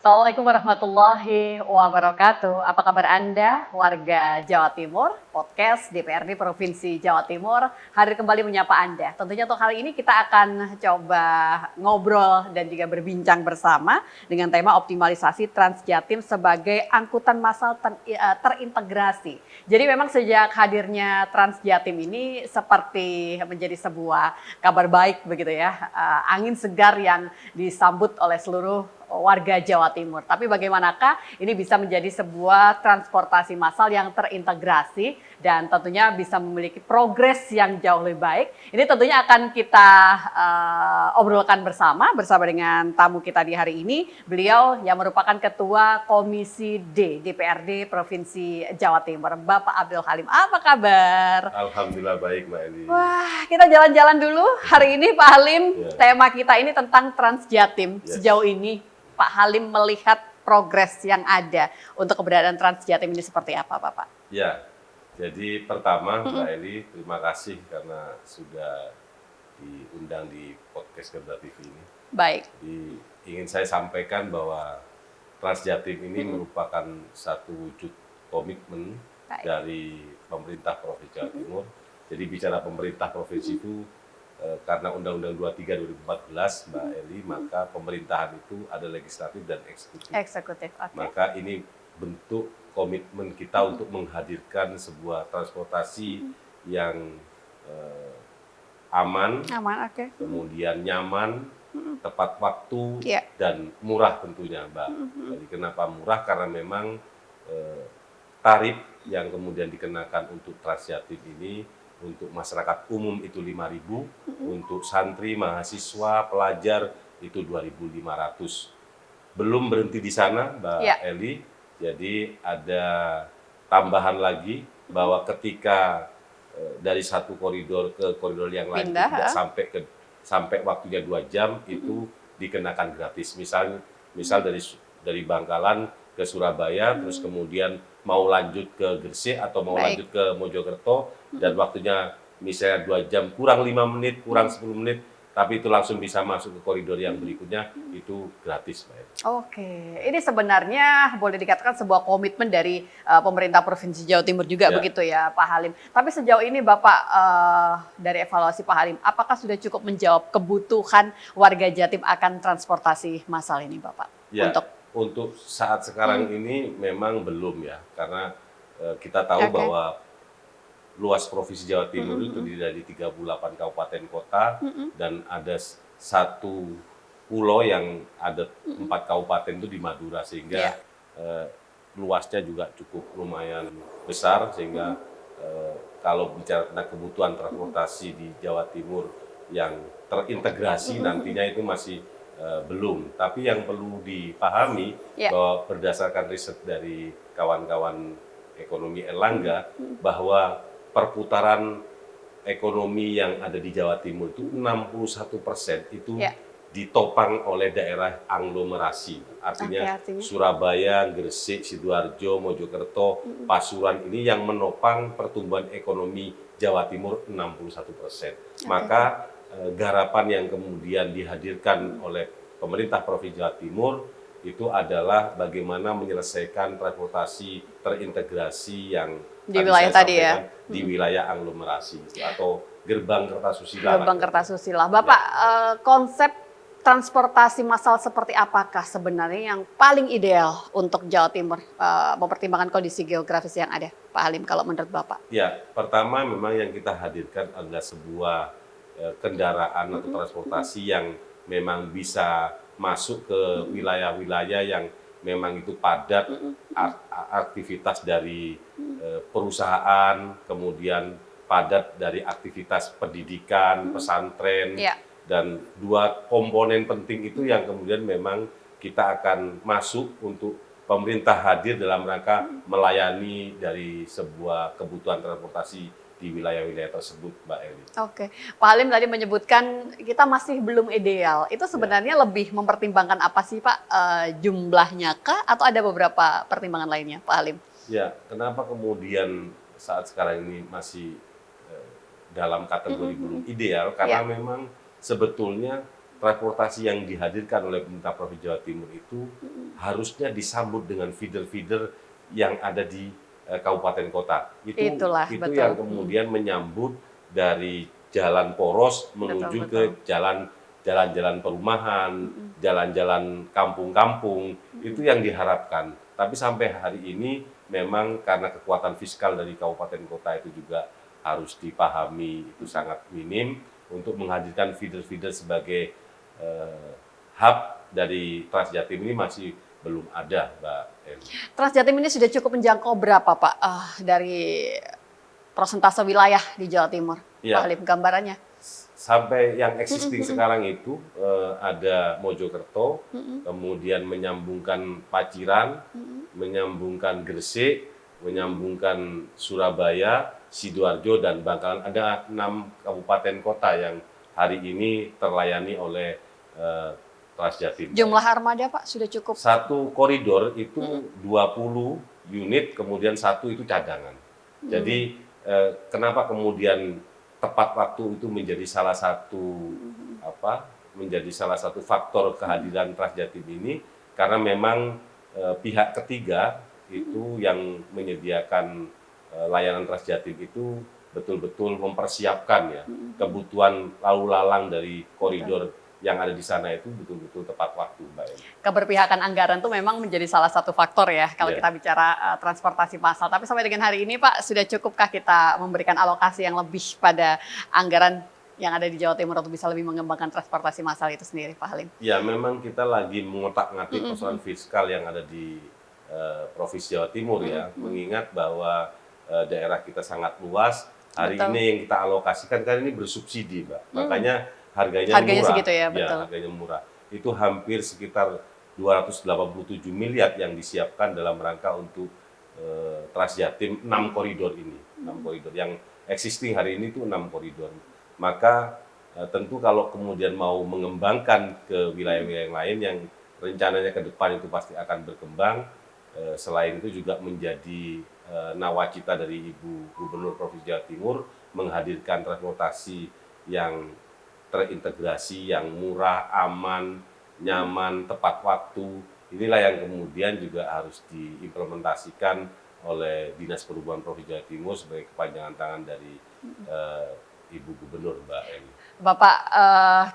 Assalamualaikum warahmatullahi wabarakatuh. Apa kabar Anda, warga Jawa Timur? Podcast DPRD Provinsi Jawa Timur hadir kembali menyapa Anda. Tentunya untuk kali ini kita akan coba ngobrol dan juga berbincang bersama dengan tema optimalisasi Transjatim sebagai angkutan massal terintegrasi. Jadi memang sejak hadirnya Transjatim ini seperti menjadi sebuah kabar baik begitu ya, angin segar yang disambut oleh seluruh warga Jawa Timur. Tapi bagaimanakah ini bisa menjadi sebuah transportasi massal yang terintegrasi dan tentunya bisa memiliki progres yang jauh lebih baik. Ini tentunya akan kita obrolkan bersama dengan tamu kita di hari ini. Beliau yang merupakan Ketua Komisi D DPRD Provinsi Jawa Timur, Bapak Abdul Halim. Apa kabar? Alhamdulillah baik, Mbak Eli. Wah, kita jalan-jalan dulu hari ini Pak Halim. Tema kita ini tentang Transjatim. Sejauh ini Pak Halim melihat progres yang ada untuk keberadaan Transjatim ini seperti apa, Bapak? Ya, jadi pertama Mbak Eli, terima kasih karena sudah diundang di podcast Garuda TV ini. Baik. Jadi ingin saya sampaikan bahwa Transjatim ini merupakan satu wujud komitmen dari pemerintah Provinsi Jawa Timur. Jadi bicara pemerintah provinsi itu karena Undang-Undang 23 2014 Mbak Eli, maka pemerintahan itu ada legislatif dan eksekutif. Eksekutif, oke. Maka ini bentuk komitmen kita untuk menghadirkan sebuah transportasi yang aman, oke. kemudian nyaman, tepat waktu, Iya. dan murah tentunya, Mbak. Jadi kenapa murah? Karena memang tarif yang kemudian dikenakan untuk Transjatim ini untuk masyarakat umum itu 5.000, untuk santri, mahasiswa, pelajar itu 2.500. Belum berhenti di sana, Mbak Eli. Jadi ada tambahan lagi bahwa ketika dari satu koridor ke koridor yang lain tidak sampai waktunya 2 jam itu dikenakan gratis. Misal dari Bangkalan ke Surabaya, terus kemudian mau lanjut ke Gresik atau mau lanjut ke Mojokerto dan waktunya misalnya 2 jam kurang 5 menit, kurang 10 menit, tapi itu langsung bisa masuk ke koridor yang berikutnya, itu gratis, Mbak. Oke, ini sebenarnya boleh dikatakan sebuah komitmen dari pemerintah Provinsi Jawa Timur juga begitu ya Pak Halim. Tapi sejauh ini Bapak dari evaluasi Pak Halim, apakah sudah cukup menjawab kebutuhan warga Jatim akan transportasi massal ini Bapak? Ya, untuk saat sekarang ini memang belum ya, karena kita tahu bahwa luas Provinsi Jawa Timur itu terdiri dari 38 kabupaten kota dan ada satu pulau yang ada 4 kabupaten itu di Madura, sehingga luasnya juga cukup lumayan besar, sehingga kalau bicara tentang kebutuhan transportasi di Jawa Timur yang terintegrasi nantinya itu masih belum. Tapi yang perlu dipahami bahwa berdasarkan riset dari kawan-kawan ekonomi Erlangga bahwa perputaran ekonomi yang ada di Jawa Timur itu 61% itu ditopang oleh daerah aglomerasi. Artinya Surabaya, Gresik, Sidoarjo, Mojokerto, Pasuruan ini yang menopang pertumbuhan ekonomi Jawa Timur 61%. Maka garapan yang kemudian dihadirkan oleh pemerintah Provinsi Jawa Timur itu adalah bagaimana menyelesaikan transportasi terintegrasi yang di wilayah tadi ya, di wilayah aglomerasi atau gerbang Kertasusila. Gerbang Kertasusila. Bapak, konsep transportasi massal seperti apakah sebenarnya yang paling ideal untuk Jawa Timur mempertimbangkan kondisi geografis yang ada, Pak Halim, kalau menurut Bapak? Ya, pertama memang yang kita hadirkan adalah sebuah kendaraan atau transportasi yang memang bisa masuk ke wilayah-wilayah yang memang itu padat aktivitas dari perusahaan, kemudian padat dari aktivitas pendidikan, pesantren, dan 2 komponen penting itu yang kemudian memang kita akan masuk untuk pemerintah hadir dalam rangka melayani dari sebuah kebutuhan transportasi di wilayah-wilayah tersebut, Mbak Eli. Oke, Pak Halim tadi menyebutkan kita masih belum ideal. Itu sebenarnya lebih mempertimbangkan apa sih Pak? Jumlahnya kah atau ada beberapa pertimbangan lainnya, Pak Halim? Ya, kenapa kemudian saat sekarang ini masih dalam kategori belum ideal? Karena memang sebetulnya transportasi yang dihadirkan oleh pemerintah Provinsi Jawa Timur itu harusnya disambut dengan feeder-feeder yang ada di kabupaten kota. Itulah, Itu betul. yang kemudian menyambut dari jalan poros menuju Betul, ke betul. jalan-jalan perumahan, jalan-jalan kampung-kampung, itu yang diharapkan. Tapi sampai hari ini memang karena kekuatan fiskal dari kabupaten kota itu juga harus dipahami itu sangat minim untuk menghadirkan feeder-feeder sebagai hub dari Transjatim ini masih belum ada, Mbak Eli. Transjatim ini sudah cukup menjangkau berapa, Pak, dari persentase wilayah di Jawa Timur? Ya. Pak Halim, gambarannya. Sampai yang existing sekarang itu ada Mojokerto, kemudian menyambungkan Paciran, menyambungkan Gresik, menyambungkan Surabaya, Sidoarjo, dan Bangkalan. Ada 6 kabupaten kota yang hari ini terlayani oleh Transjatim. Jumlah armada, Pak, sudah cukup? Satu koridor itu 20 unit, kemudian satu itu cadangan. Jadi kenapa kemudian tepat waktu itu menjadi salah satu faktor kehadiran Transjatim ini, karena memang pihak ketiga itu yang menyediakan layanan Transjatim itu betul-betul mempersiapkan ya kebutuhan lalu lalang dari koridor yang ada di sana itu betul-betul tepat waktu, Mbak Eli. Keberpihakan anggaran itu memang menjadi salah satu faktor ya kalau kita bicara transportasi massal. Tapi sampai dengan hari ini, Pak, sudah cukupkah kita memberikan alokasi yang lebih pada anggaran yang ada di Jawa Timur untuk bisa lebih mengembangkan transportasi massal itu sendiri, Pak Halim? Ya, memang kita lagi mengotak-ngatik persoalan fiskal yang ada di Provinsi Jawa Timur ya, mengingat bahwa daerah kita sangat luas. Hari Betul. ini yang kita alokasikan kan ini bersubsidi, Mbak. Makanya harganya murah. Segitu ya, betul. Ya, harganya murah. Itu hampir sekitar 287 miliar yang disiapkan dalam rangka untuk Transjatim 6 koridor ini. 6 koridor yang existing hari ini itu 6 koridor. Maka tentu kalau kemudian mau mengembangkan ke wilayah-wilayah yang lain yang rencananya ke depan itu pasti akan berkembang. Selain itu juga menjadi nawacita dari Ibu Gubernur Provinsi Jawa Timur menghadirkan transportasi yang terintegrasi, yang murah, aman, nyaman, tepat waktu. Inilah yang kemudian juga harus diimplementasikan oleh Dinas Perhubungan Provinsi Jawa Timur sebagai kepanjangan tangan dari Ibu Gubernur, Mbak Eli. Bapak,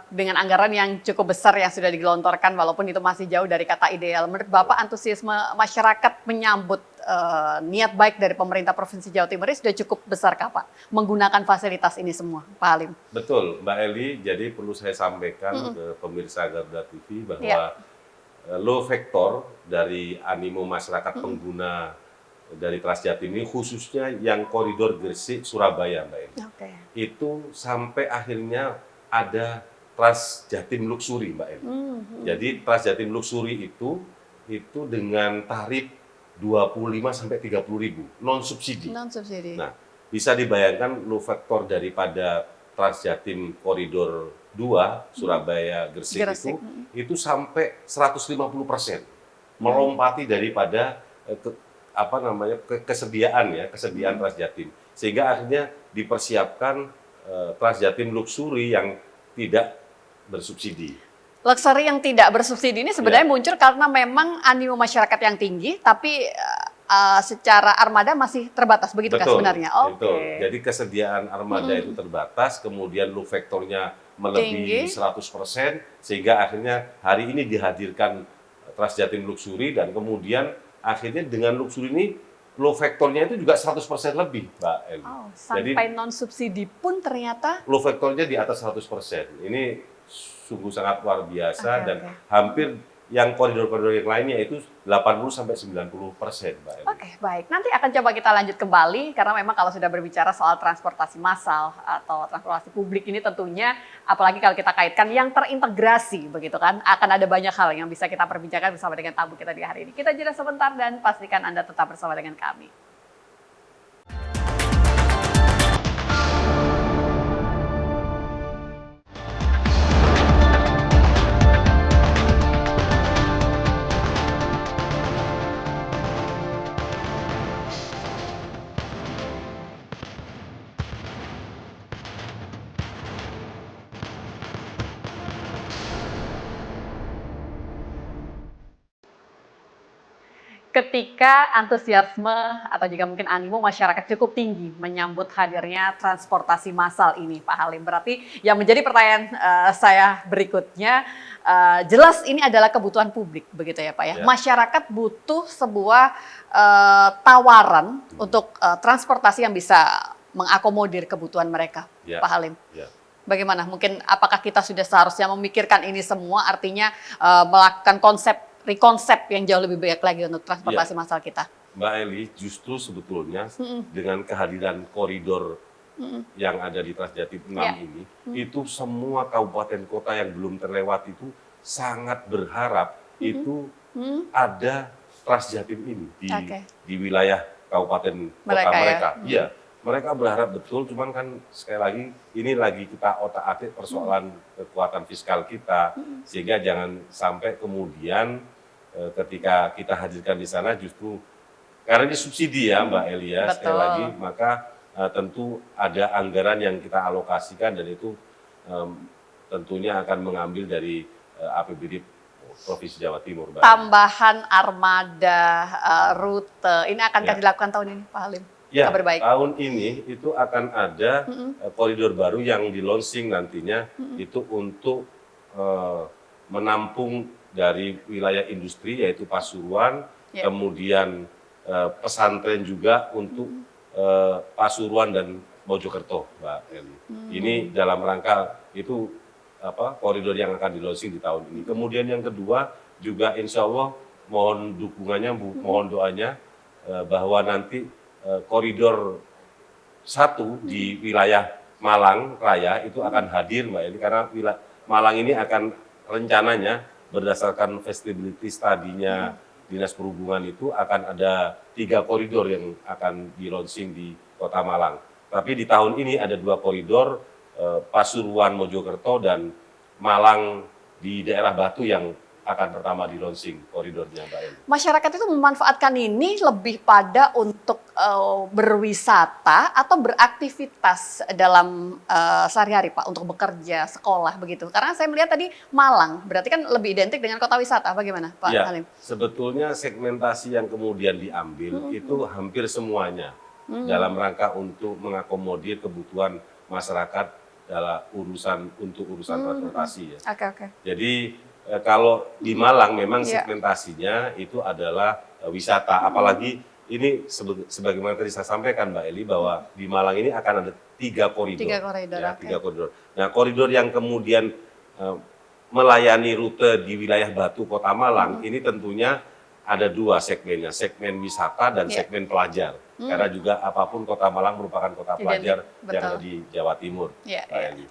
dengan anggaran yang cukup besar yang sudah digelontorkan, walaupun itu masih jauh dari kata ideal, menurut Bapak antusiasme masyarakat menyambut niat baik dari pemerintah Provinsi Jawa Timur ini sudah cukup besar kah, Pak? Menggunakan fasilitas ini semua, Pak Halim? Betul, Mbak Eli. Jadi perlu saya sampaikan ke pemirsa Garuda TV bahwa low factor dari animo masyarakat pengguna dari Transjatim ini, khususnya yang koridor Gresik-Surabaya, Mbak Eli. Oke. Itu sampai akhirnya ada Transjatim Luxury, Mbak Eli. Jadi Transjatim Luxury itu dengan tarif 25-30 ribu, non subsidi. Non subsidi. Nah, bisa dibayangkan low factor daripada Transjatim koridor 2 Surabaya Gresik itu sampai 150%, melompati daripada kesediaan Transjatim, sehingga akhirnya dipersiapkan Transjatim Luxury yang tidak bersubsidi. Luxury yang tidak bersubsidi ini sebenarnya muncul karena memang animo masyarakat yang tinggi, tapi secara armada masih terbatas, begitu kan sebenarnya? Betul. Jadi kesediaan armada itu terbatas, kemudian load factor-nya melebihi 100%, sehingga akhirnya hari ini dihadirkan Transjatim Luxury, dan kemudian akhirnya dengan Luxury ini load factor-nya itu juga 100% lebih, Mbak Eli. Sampai non subsidi pun ternyata load factor-nya di atas 100%. Ini sungguh sangat luar biasa, dan hampir yang koridor-koridor yang lainnya itu 80-90%, Mbak Eli. Oke, baik. Nanti akan coba kita lanjut kembali, karena memang kalau sudah berbicara soal transportasi massal atau transportasi publik ini tentunya, apalagi kalau kita kaitkan yang terintegrasi, begitu kan, akan ada banyak hal yang bisa kita perbincangkan bersama dengan tamu kita di hari ini. Kita jeda sebentar dan pastikan Anda tetap bersama dengan kami. ketika antusiasme atau juga mungkin animo masyarakat cukup tinggi menyambut hadirnya transportasi massal ini, Pak Halim. Berarti yang menjadi pertanyaan saya berikutnya, jelas ini adalah kebutuhan publik, begitu ya Pak ya. Ya. Masyarakat butuh sebuah tawaran untuk transportasi yang bisa mengakomodir kebutuhan mereka, Ya. Pak Halim. Ya. Bagaimana? Mungkin apakah kita sudah seharusnya memikirkan ini semua, artinya melakukan rekonsep yang jauh lebih baik lagi untuk transportasi massal kita? Mbak Eli, justru sebetulnya dengan kehadiran koridor yang ada di Transjatim 6 ini, itu semua kabupaten kota yang belum terlewati itu sangat berharap itu ada Transjatim ini di wilayah kabupaten kota mereka. Iya, mereka berharap betul, cuman kan sekali lagi ini lagi kita otak-atik persoalan kekuatan fiskal kita, sehingga jangan sampai kemudian ketika kita hadirkan di sana justru karena ini subsidi ya Mbak Elia, sekali lagi maka tentu ada anggaran yang kita alokasikan dan itu tentunya akan mengambil dari APBD Provinsi Jawa Timur. Mbak. Tambahan armada rute ini akan dilakukan tahun ini Pak Halim? Ya, kabar baik. Tahun ini itu akan ada koridor baru yang di launching nantinya itu untuk menampung dari wilayah industri yaitu Pasuruan, kemudian pesantren juga untuk Pasuruan dan Mojokerto, Mbak Eli. Ini dalam rangka itu koridor yang akan di launching di tahun ini. Kemudian yang kedua juga insya Allah mohon dukungannya, mohon doanya bahwa nanti koridor 1 di wilayah Malang Raya itu akan hadir Mbak Eli karena Malang ini akan rencananya berdasarkan feasibility study-nya Dinas Perhubungan itu akan ada 3 koridor yang akan di launching di Kota Malang. Tapi di tahun ini ada 2 koridor Pasuruan Mojokerto dan Malang di daerah Batu yang akan pertama di launching koridornya Mbak Eli. Masyarakat itu memanfaatkan ini lebih pada untuk berwisata atau beraktivitas dalam sehari-hari Pak, untuk bekerja, sekolah begitu. Karena saya melihat tadi Malang, berarti kan lebih identik dengan kota wisata. Bagaimana Pak Halim? Sebetulnya segmentasi yang kemudian diambil itu hampir semuanya dalam rangka untuk mengakomodir kebutuhan masyarakat dalam urusan transportasi ya. Jadi kalau di Malang memang segmentasinya itu adalah wisata, apalagi ini sebagaimana tadi saya sampaikan Mbak Eli bahwa di Malang ini akan ada 3 koridor. 3 koridor. Nah, koridor yang kemudian melayani rute di wilayah Batu Kota Malang ini tentunya ada 2 segmennya, segmen wisata dan segmen pelajar. Karena juga apapun Kota Malang merupakan kota pelajar yang ada di Jawa Timur.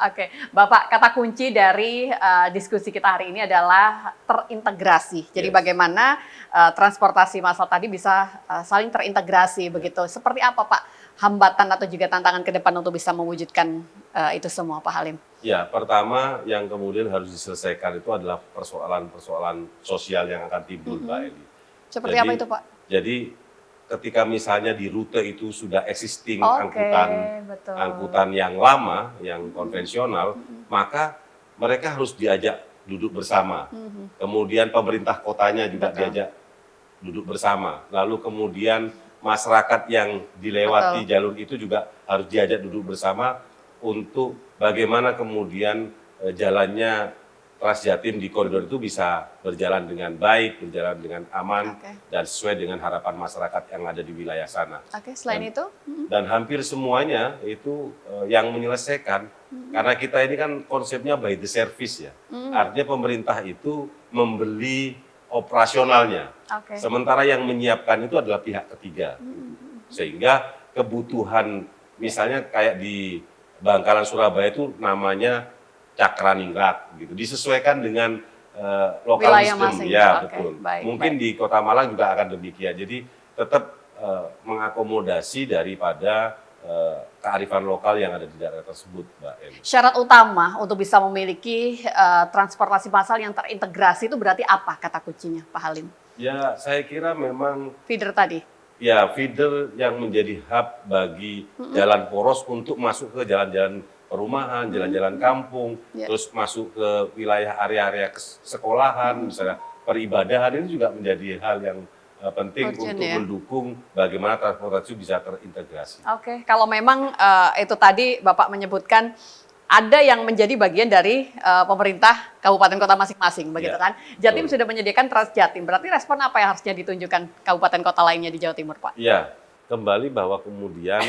Oke, Bapak, kata kunci dari diskusi kita hari ini adalah terintegrasi. Jadi bagaimana transportasi massal tadi bisa saling terintegrasi begitu. Seperti apa Pak hambatan atau juga tantangan ke depan untuk bisa mewujudkan itu semua Pak Halim? Ya, pertama yang kemudian harus diselesaikan itu adalah persoalan-persoalan sosial yang akan timbul Mbak Eli. Seperti apa itu Pak? Jadi ketika misalnya di rute itu sudah existing angkutan yang lama, yang konvensional, maka mereka harus diajak duduk bersama. Kemudian pemerintah kotanya juga diajak duduk bersama. Lalu kemudian masyarakat yang dilewati jalur itu juga harus diajak duduk bersama untuk bagaimana kemudian jalannya Transjatim di koridor itu bisa berjalan dengan baik, berjalan dengan aman, dan sesuai dengan harapan masyarakat yang ada di wilayah sana. Selain itu? Dan hampir semuanya itu yang menyelesaikan, karena kita ini kan konsepnya by the service ya. Artinya pemerintah itu membeli operasionalnya, sementara yang menyiapkan itu adalah pihak ketiga. Sehingga kebutuhan, misalnya kayak di Bangkalan Surabaya itu namanya Cakraningrat gitu, disesuaikan dengan lokal wisdom, betul. Mungkin di Kota Malang juga akan demikian. Jadi tetap mengakomodasi daripada kearifan lokal yang ada di daerah tersebut, Mbak Eli. Syarat utama untuk bisa memiliki transportasi massal yang terintegrasi itu berarti apa kata kuncinya, Pak Halim? Ya, saya kira memang feeder tadi. Ya, feeder yang menjadi hub bagi jalan poros untuk masuk ke jalan-jalan perumahan, jalan-jalan kampung, terus masuk ke wilayah area-area sekolahan, misalnya peribadahan, ini juga menjadi hal yang penting Urgent, untuk ya. mendukung bagaimana transportasi bisa terintegrasi. Oke, kalau memang itu tadi Bapak menyebutkan ada yang menjadi bagian dari pemerintah kabupaten kota masing-masing, begitu Ya, kan? Jatim betul. sudah menyediakan Transjatim. Berarti respon apa yang harusnya ditunjukkan kabupaten kota lainnya di Jawa Timur, Pak? Iya, kembali bahwa kemudian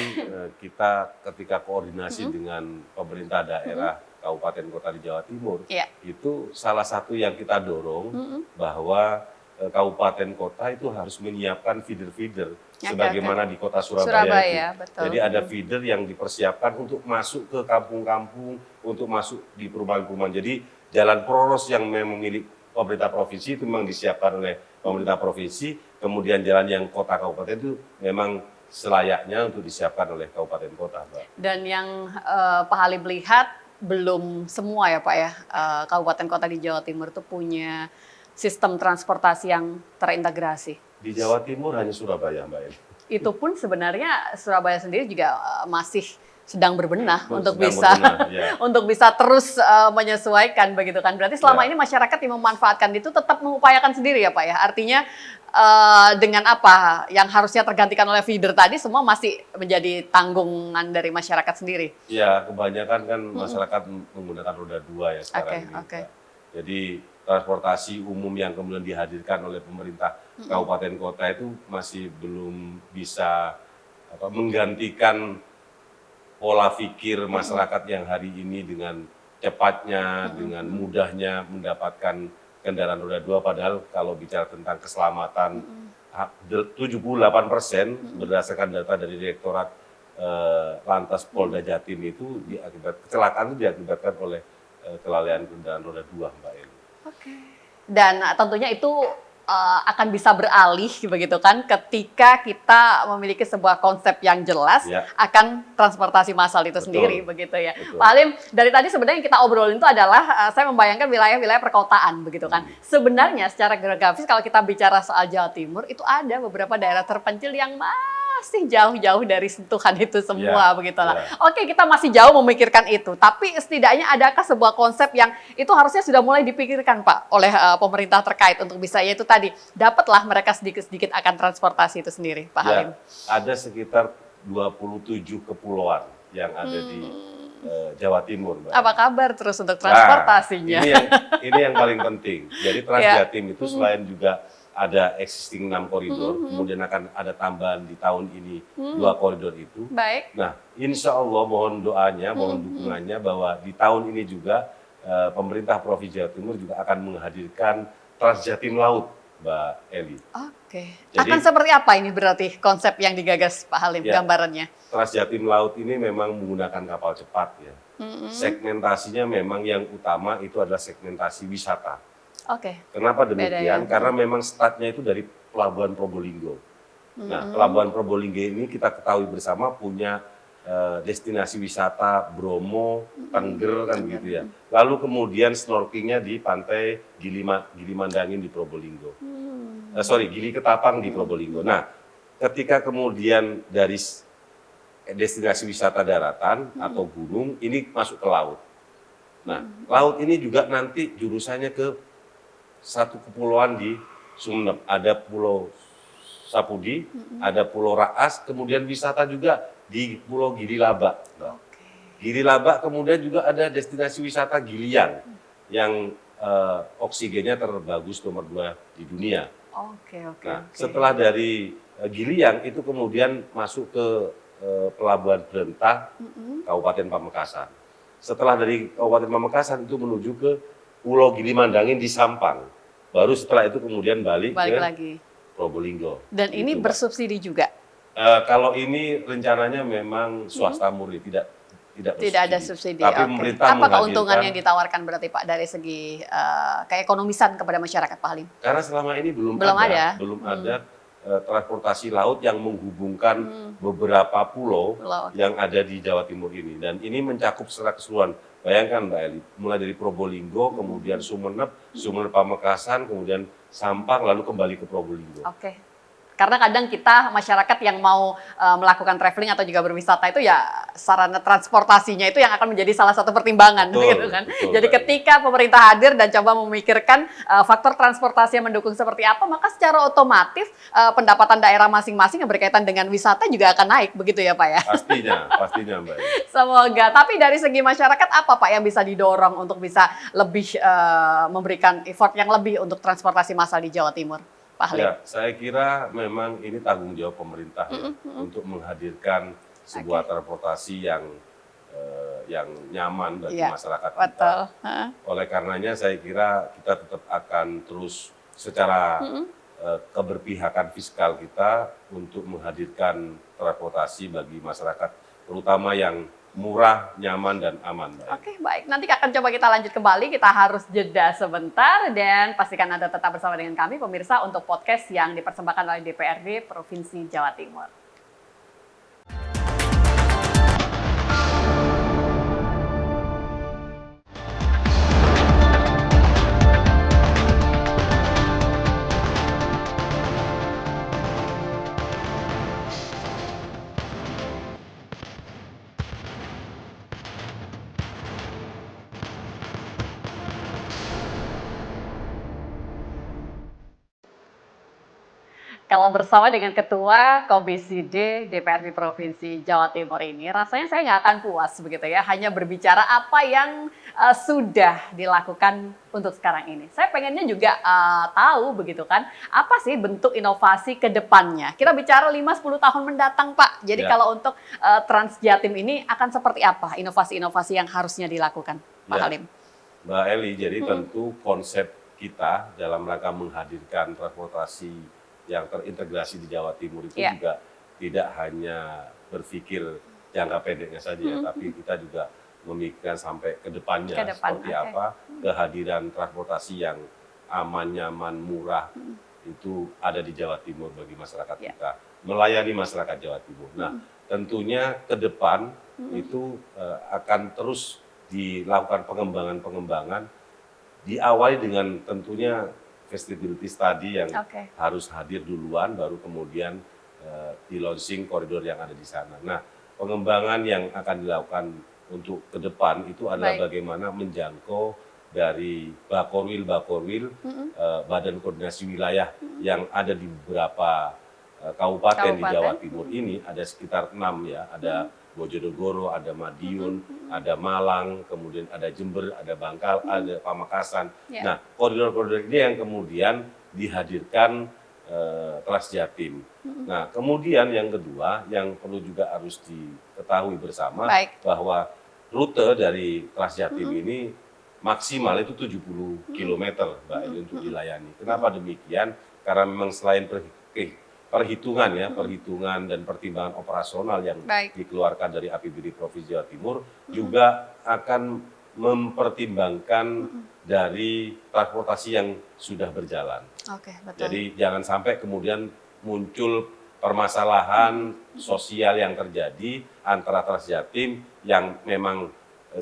kita ketika koordinasi dengan pemerintah daerah kabupaten kota di Jawa Timur, Iya. itu salah satu yang kita dorong bahwa kabupaten kota itu harus menyiapkan feeder-feeder Oke, sebagaimana di kota Surabaya, Surabaya, itu. betul. Jadi ada feeder yang dipersiapkan untuk masuk ke kampung-kampung, untuk masuk di perumahan-perumahan. Jadi jalan poros yang memang milik pemerintah provinsi itu memang disiapkan oleh pemerintah provinsi, kemudian jalan yang kota kabupaten itu memang selayaknya untuk disiapkan oleh kabupaten kota, Mbak. Dan yang Pak Halim lihat belum semua ya Pak ya, kabupaten kota di Jawa Timur itu punya sistem transportasi yang terintegrasi. Di Jawa Timur hanya Surabaya, Mbak Eli. Itu pun sebenarnya Surabaya sendiri juga masih sedang berbenah untuk Sedang bisa berbenah, ya. untuk bisa terus menyesuaikan begitu kan. Berarti selama Ya. ini masyarakat yang memanfaatkan itu tetap mengupayakan sendiri ya Pak ya. Artinya dengan apa yang harusnya tergantikan oleh feeder tadi semua masih menjadi tanggungan dari masyarakat sendiri. Ya, kebanyakan kan masyarakat menggunakan roda 2 ya sekarang ini. Oke. Mbak. Jadi transportasi umum yang kemudian dihadirkan oleh pemerintah kabupaten kota itu masih belum bisa menggantikan pola pikir masyarakat yang hari ini dengan cepatnya, dengan mudahnya mendapatkan kendaraan roda 2, padahal kalau bicara tentang keselamatan 78% berdasarkan data dari Direktorat Lantas Polda Jatim itu kecelakaan itu diakibatkan oleh kelalaian kendaraan roda 2, Mbak Eli. Oke. Dan tentunya itu akan bisa beralih begitu kan ketika kita memiliki sebuah konsep yang jelas Ya. akan transportasi massal itu Betul. sendiri begitu ya. Betul. Pak Halim, dari tadi sebenarnya yang kita obrolin itu adalah saya membayangkan wilayah-wilayah perkotaan begitu kan. Sebenarnya secara geografis kalau kita bicara soal Jawa Timur itu ada beberapa daerah terpencil yang masih jauh-jauh dari sentuhan itu semua Ya, begitu lah. ya. Oke, kita masih jauh memikirkan itu, tapi setidaknya adakah sebuah konsep yang itu harusnya sudah mulai dipikirkan Pak oleh pemerintah terkait untuk bisa yaitu tadi dapatlah mereka sedikit-sedikit akan transportasi itu sendiri, Pak Halim. Ada sekitar 27 kepulauan yang ada di Jawa Timur, Mbak. Apa kabar terus untuk transportasinya? Nah, ini yang paling penting. Jadi Transjatim itu selain juga ada existing 6 koridor, kemudian akan ada tambahan di tahun ini 2 koridor itu. Baik. Nah, insya Allah mohon doanya, mohon dukungannya bahwa di tahun ini juga pemerintah Provinsi Jawa Timur juga akan menghadirkan Transjatim Laut, Mbak Eli. Oke. Jadi- Akan seperti apa ini berarti konsep yang digagas Pak Halim Ya. gambarannya? Transjatim Laut ini memang menggunakan kapal cepat ya. Segmentasinya memang yang utama itu adalah segmentasi wisata. Oke. Kenapa Beda demikian? ya. Karena memang startnya itu dari Pelabuhan Probolinggo. Nah, Pelabuhan Probolinggo ini kita ketahui bersama punya destinasi wisata Bromo, Tengger kan gitu ya. Lalu kemudian snorkelingnya di pantai Gili Mandangin di Probolinggo. Gili Ketapang di Probolinggo. Nah, ketika kemudian dari destinasi wisata daratan atau gunung ini masuk ke laut. Nah, laut ini juga nanti jurusannya ke satu kepulauan di Sumeneb, ada Pulau Sapudi, ada Pulau Raas, kemudian wisata juga di Pulau Gili Labak. Gili Labak kemudian juga ada destinasi wisata Gilian yang oksigennya terbagus nomor 2 di dunia. Oke. Nah, setelah dari Gilian itu kemudian masuk ke Pelabuhan Brentah, Kabupaten Pamekasan. Setelah dari Kabupaten Pamekasan itu menuju ke Pulau Gili Mandangin di Sampang. Baru setelah itu kemudian balik ke lagi. Probolinggo. Dan ini Gitu, Mbak. bersubsidi juga. Kalau ini rencananya memang swasta murni, tidak bersubsidi. Tidak ada subsidi. Tapi Oke. pemerintah Apa menghadirkan, keuntungan yang ditawarkan berarti Pak dari segi keekonomisan kepada masyarakat Pak Halim? karena selama ini belum ada transportasi laut yang menghubungkan beberapa pulau yang ada di Jawa Timur ini. Dan ini mencakup secara keseluruhan. Bayangkan Mbak Eli, mulai dari Probolinggo, kemudian Sumeneb Pamekasan, kemudian Sampang, lalu kembali ke Probolinggo. Oke. Karena kadang kita masyarakat yang mau melakukan traveling atau juga berwisata itu ya sarana transportasinya itu yang akan menjadi salah satu pertimbangan Betul, gitu kan. betul, Jadi Mbak. ketika pemerintah hadir dan coba memikirkan faktor transportasi yang mendukung seperti apa, maka secara otomatis pendapatan daerah masing-masing yang berkaitan dengan wisata juga akan naik, begitu ya Pak ya? Pastinya Mbak. Semoga. Tapi dari segi masyarakat apa Pak yang bisa didorong untuk bisa lebih memberikan effort yang lebih untuk transportasi massal di Jawa Timur? Pak Halim. Ya, saya kira memang ini tanggung jawab pemerintah ya, untuk menghadirkan sebuah transportasi yang nyaman bagi Iya, masyarakat betul. kita. Oleh karenanya saya kira kita tetap akan terus secara keberpihakan fiskal kita untuk menghadirkan transportasi bagi masyarakat, terutama yang murah, nyaman, dan aman. Oke, baik. Nanti akan coba kita lanjut kembali. Kita harus jeda sebentar dan pastikan Anda tetap bersama dengan kami, pemirsa, untuk podcast yang dipersembahkan oleh DPRD Provinsi Jawa Timur. Kalau bersama dengan Ketua Komisi D DPRD Provinsi Jawa Timur ini, rasanya saya nggak akan puas begitu ya, hanya berbicara apa yang sudah dilakukan untuk sekarang ini. Saya pengennya juga tahu begitu kan, apa sih bentuk inovasi ke depannya. Kita bicara 5-10 tahun mendatang Pak, jadi kalau untuk Trans Jatim ini akan seperti apa inovasi-inovasi yang harusnya dilakukan Pak Halim? Mbak Eli, jadi tentu konsep kita dalam rangka menghadirkan transportasi yang terintegrasi di Jawa Timur itu juga tidak hanya berpikir jangka pendeknya saja, tapi kita juga memikirkan sampai ke depannya seperti apa kehadiran transportasi yang aman, nyaman, murah itu ada di Jawa Timur bagi masyarakat kita, melayani masyarakat Jawa Timur. Nah, tentunya ke depan itu akan terus dilakukan pengembangan diawali dengan tentunya feasibility study yang harus hadir duluan, baru kemudian di launching koridor yang ada di sana. Nah, pengembangan yang akan dilakukan untuk ke depan itu adalah bagaimana menjangkau dari Bakorwil, Badan Koordinasi Wilayah yang ada di beberapa kabupaten di Jawa Timur ini, ada sekitar 6 ya, ada Bojonegoro, ada Madiun, ada Malang, kemudian ada Jember, ada Bangkal, ada Pamekasan. Nah, koridor-koridor ini yang kemudian dihadirkan Trans Jatim. Nah, kemudian yang kedua, yang perlu juga harus diketahui bersama, bahwa rute dari Trans Jatim ini maksimal itu 70 km Mbak Eli untuk dilayani. Kenapa demikian? Karena memang selain perhitungan dan pertimbangan operasional yang dikeluarkan dari APBD Provinsi Jawa Timur juga akan mempertimbangkan dari transportasi yang sudah berjalan. Jadi jangan sampai kemudian muncul permasalahan sosial yang terjadi antara Trans Jatim yang memang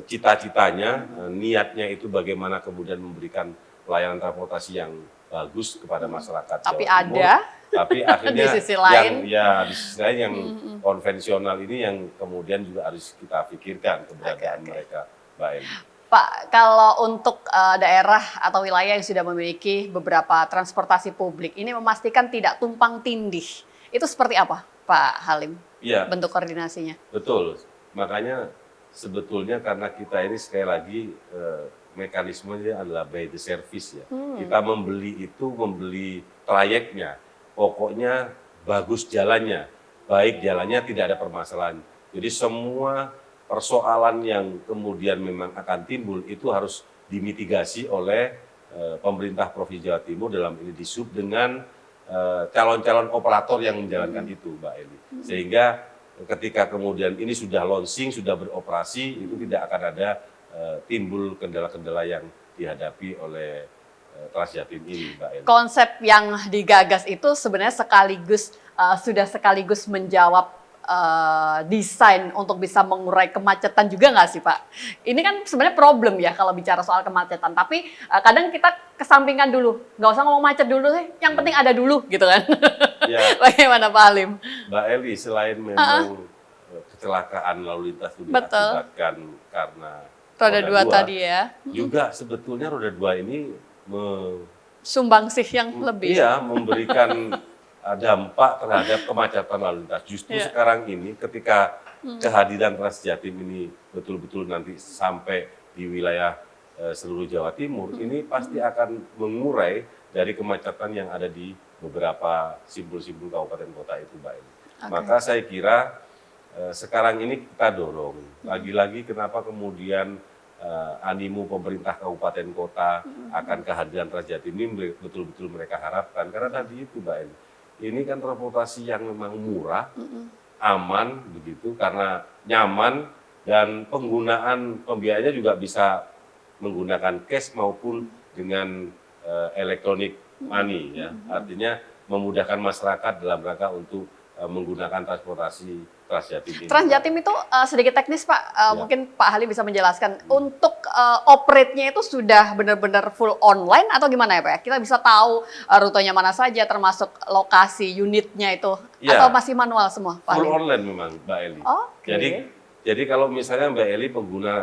cita-citanya, niatnya itu bagaimana kemudian memberikan pelayanan transportasi yang bagus kepada masyarakat Tapi Jawa Timur. Tapi akhirnya di sisi lain yang konvensional ini yang kemudian juga harus kita pikirkan keberadaan mereka, Mbak Eli. Pak, kalau untuk daerah atau wilayah yang sudah memiliki beberapa transportasi publik, ini memastikan tidak tumpang tindih. Itu seperti apa, Pak Halim? Iya. Bentuk koordinasinya? Betul. Makanya sebetulnya karena kita ini sekali lagi mekanismenya adalah by the service ya. Kita membeli trayeknya. Pokoknya bagus jalannya, baik jalannya tidak ada permasalahan. Jadi semua persoalan yang kemudian memang akan timbul itu harus dimitigasi oleh pemerintah Provinsi Jawa Timur, dalam ini Disub, dengan calon-calon operator yang menjalankan itu, Mbak Eli. Sehingga ketika kemudian ini sudah launching, sudah beroperasi, itu tidak akan ada timbul kendala-kendala yang dihadapi oleh Trans Jatim ini, Mbak Eli. Konsep yang digagas itu sebenarnya sudah sekaligus menjawab desain untuk bisa mengurai kemacetan juga nggak sih Pak? Ini kan sebenarnya problem ya kalau bicara soal kemacetan, tapi kadang kita kesampingkan dulu, nggak usah ngomong macet dulu sih, yang penting ada dulu gitu kan. Ya, Bagaimana Pak Halim? Mbak Eli, selain memang kecelakaan lalu lintas itu Betul. diakibatkan karena Roda dua tadi ya, juga sebetulnya roda dua ini sumbangsih yang lebih. iya, memberikan dampak terhadap kemacetan lalu lintas. Justru Iya. sekarang ini ketika kehadiran Trans Jatim ini betul-betul nanti sampai di wilayah seluruh Jawa Timur, ini pasti akan mengurai dari kemacetan yang ada di beberapa simpul-simpul kabupaten kota itu, Mbak Eli. Oke. Maka saya kira sekarang ini kita dorong. Lagi-lagi kenapa kemudian animo pemerintah kabupaten kota akan kehadiran Trans Jatim ini betul-betul mereka harapkan. Karena tadi itu, Mbak Eli, ini kan transportasi yang memang murah, aman begitu, karena nyaman dan penggunaan pembiayanya juga bisa menggunakan cash maupun dengan elektronik money ya. Artinya memudahkan masyarakat dalam rangka untuk menggunakan transportasi Trans Jatim ini. Trans Jatim itu sedikit teknis Pak, Ya. mungkin Pak Halim bisa menjelaskan. Untuk operate-nya itu sudah benar-benar full online atau gimana ya Pak? Kita bisa tahu rutenya mana saja, termasuk lokasi unitnya itu, Ya. atau masih manual semua Pak Full Halim? online memang, Mbak Eli. Oke. Jadi kalau misalnya Mbak Eli pengguna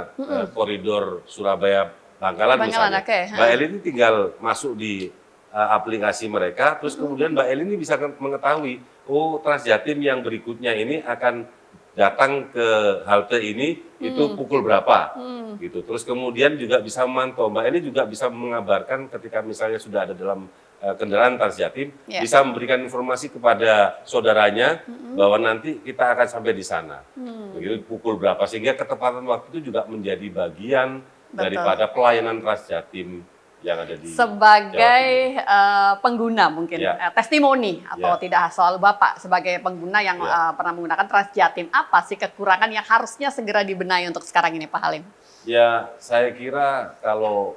koridor Surabaya Bangkalan Bangkalan, misalnya, oke. Mbak Eli ini tinggal masuk di aplikasi mereka, terus kemudian Mbak Eli ini bisa mengetahui, oh Trans Jatim yang berikutnya ini akan datang ke halte ini itu pukul berapa, gitu. Terus kemudian juga bisa memantau, Mbak Eli juga bisa mengabarkan ketika misalnya sudah ada dalam kendaraan Trans Jatim, Ya. bisa memberikan informasi kepada saudaranya bahwa nanti kita akan sampai di sana, begitu pukul berapa, sehingga ketepatan waktu itu juga menjadi bagian daripada pelayanan Trans Jatim yang ada di Sebagai Jawa pengguna mungkin, Ya. testimoni atau Ya. tidak selalu Bapak sebagai pengguna yang Ya. pernah menggunakan Trans Jatim, apa sih kekurangan yang harusnya segera dibenahi untuk sekarang ini Pak Halim? Ya, saya kira kalau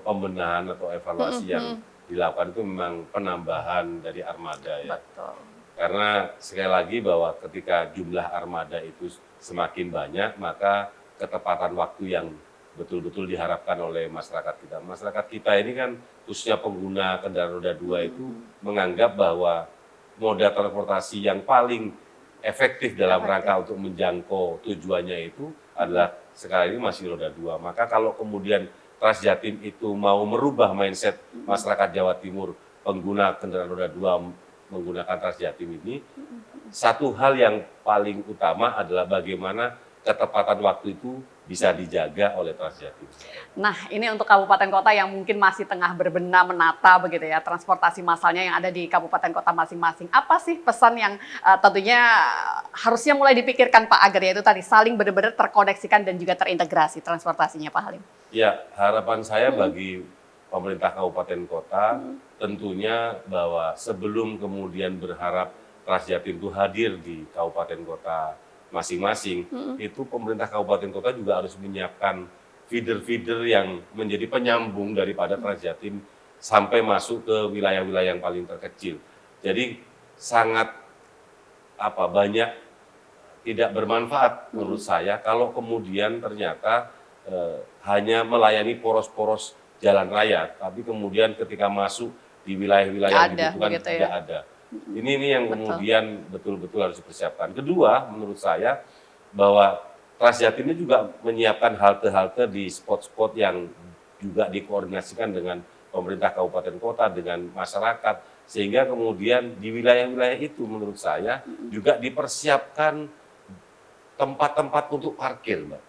pembenahan atau evaluasi yang dilakukan itu memang penambahan dari armada ya. Betul. Karena sekali lagi bahwa ketika jumlah armada itu semakin banyak, maka ketepatan waktu yang betul-betul diharapkan oleh masyarakat kita. Masyarakat kita ini kan khususnya pengguna kendaraan roda 2 itu menganggap bahwa moda transportasi yang paling efektif dalam rangka untuk menjangkau tujuannya itu adalah sekarang ini masih roda 2. Maka kalau kemudian Trans Jatim itu mau merubah mindset masyarakat Jawa Timur pengguna kendaraan roda 2 menggunakan Trans Jatim ini, satu hal yang paling utama adalah bagaimana ketepatan waktu itu bisa dijaga oleh Trans Jatim. Nah, ini untuk kabupaten kota yang mungkin masih tengah berbenah menata begitu ya, transportasi massalnya yang ada di kabupaten kota masing-masing. Apa sih pesan yang tentunya harusnya mulai dipikirkan Pak agar ya itu tadi saling benar-benar terkoneksikan dan juga terintegrasi transportasinya Pak Halim? Ya, harapan saya bagi pemerintah kabupaten kota tentunya bahwa sebelum kemudian berharap Trans Jatim itu hadir di kabupaten kota masing-masing, itu pemerintah kabupaten kota juga harus menyiapkan feeder-feeder yang menjadi penyambung daripada Trans Jatim sampai masuk ke wilayah-wilayah yang paling terkecil. Jadi sangat banyak tidak bermanfaat menurut saya kalau kemudian ternyata hanya melayani poros-poros jalan raya, tapi kemudian ketika masuk di wilayah-wilayah yang dibutuhkan begitu tidak ya. ada. Ini yang kemudian betul-betul harus dipersiapkan. Kedua, menurut saya bahwa Trans Jatim ini juga menyiapkan halte-halte di spot-spot yang juga dikoordinasikan dengan pemerintah kabupaten kota, dengan masyarakat, sehingga kemudian di wilayah-wilayah itu menurut saya juga dipersiapkan tempat-tempat untuk parkir, Mbak.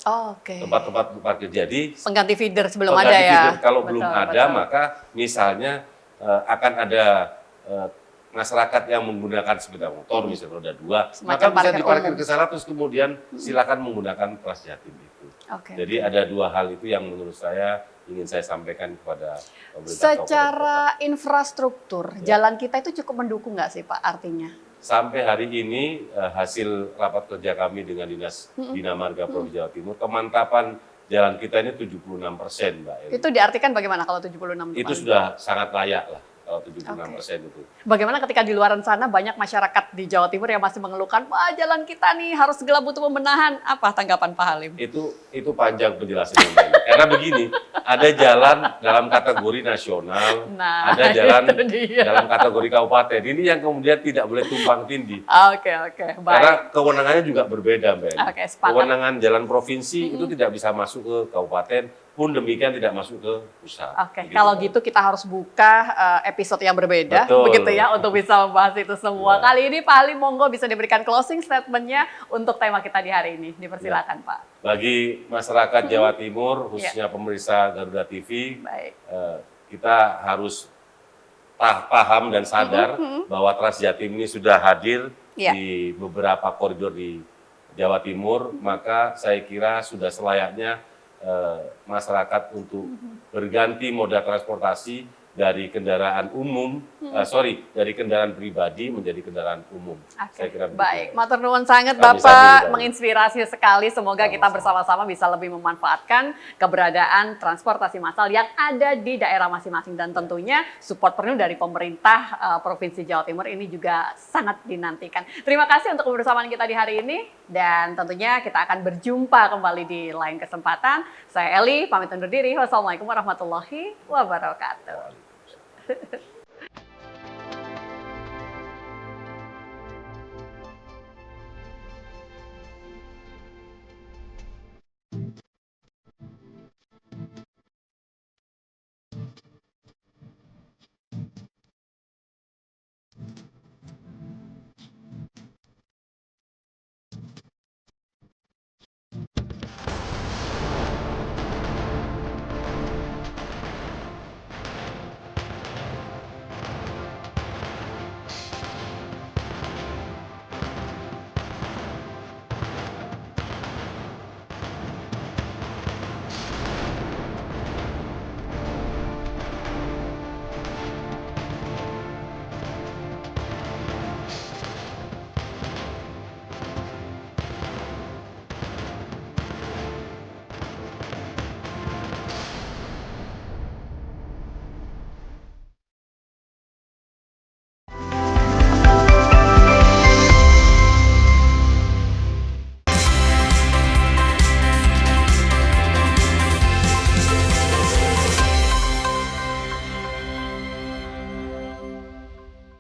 Oh, oke. Tempat-tempat untuk parkir. Jadi Pengganti feeder sebelum pengganti ada ya. feeder, kalau belum Betul, ada, betul. maka misalnya akan ada masyarakat yang menggunakan sepeda motor, misalnya roda 2, Semacam maka bisa parkir diparkir umum. ke sana, terus kemudian silakan menggunakan Trans Jatim itu. Oke. Jadi ada dua hal itu yang menurut saya ingin saya sampaikan kepada pemerintah kabupaten kota. Secara infrastruktur, jalan kita itu cukup mendukung nggak sih Pak artinya? Sampai hari ini hasil rapat kerja kami dengan Dinas Bina Marga Provinsi Jawa Timur, kemantapan jalan kita ini 76%, Mbak Eli. Itu diartikan bagaimana kalau 76? Itu sudah sangat layak lah. kalau 76% itu. Bagaimana ketika di luar sana banyak masyarakat di Jawa Timur yang masih mengeluhkan, wah jalan kita nih harus segala butuh pembenahan. Apa tanggapan Pak Halim? Itu panjang penjelasannya. Mbak. Karena begini, ada jalan dalam kategori nasional, Nah, ada jalan itu dia. dalam kategori kabupaten. Ini yang kemudian tidak boleh tumpang tindih. Oke, baik. Karena kewenangannya juga berbeda, Mbak. Oke, sepakat. Kewenangan jalan provinsi itu tidak bisa masuk ke kabupaten, pun demikian tidak masuk ke pusat. Oke, kalau gitu kita harus buka episode yang berbeda, Betul. begitu ya, untuk bisa membahas itu semua. Ya. Kali ini Pak Halim, monggo bisa diberikan closing statement-nya untuk tema kita di hari ini. Dipersilakan, Pak. Bagi masyarakat Jawa Timur, khususnya pemirsa Garuda TV, Baik. kita harus paham dan sadar bahwa Trans Jatim ini sudah hadir Ya. di beberapa koridor di Jawa Timur, maka saya kira sudah selayaknya masyarakat untuk berganti moda transportasi dari kendaraan umum, dari kendaraan pribadi menjadi kendaraan umum. Oke, Saya kira begitu. baik. Matur nuwun sangat Kami Bapak, sambut, menginspirasi sekali. Semoga kita Sama-sama. bersama-sama bisa lebih memanfaatkan keberadaan transportasi massal yang ada di daerah masing-masing. Dan tentunya support penuh dari pemerintah Provinsi Jawa Timur ini juga sangat dinantikan. Terima kasih untuk kebersamaan kita di hari ini. Dan tentunya kita akan berjumpa kembali di lain kesempatan. Saya Eli, pamit undur diri. Wassalamualaikum warahmatullahi wabarakatuh. Waalaikumsalam.